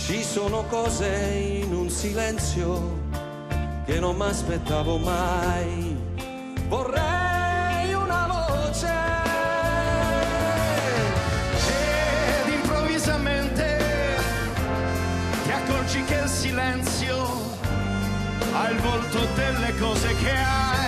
Ci sono cose in un silenzio che non mi aspettavo mai. Vorrei una voce ed improvvisamente ti accorgi che il silenzio ha il volto delle cose che hai.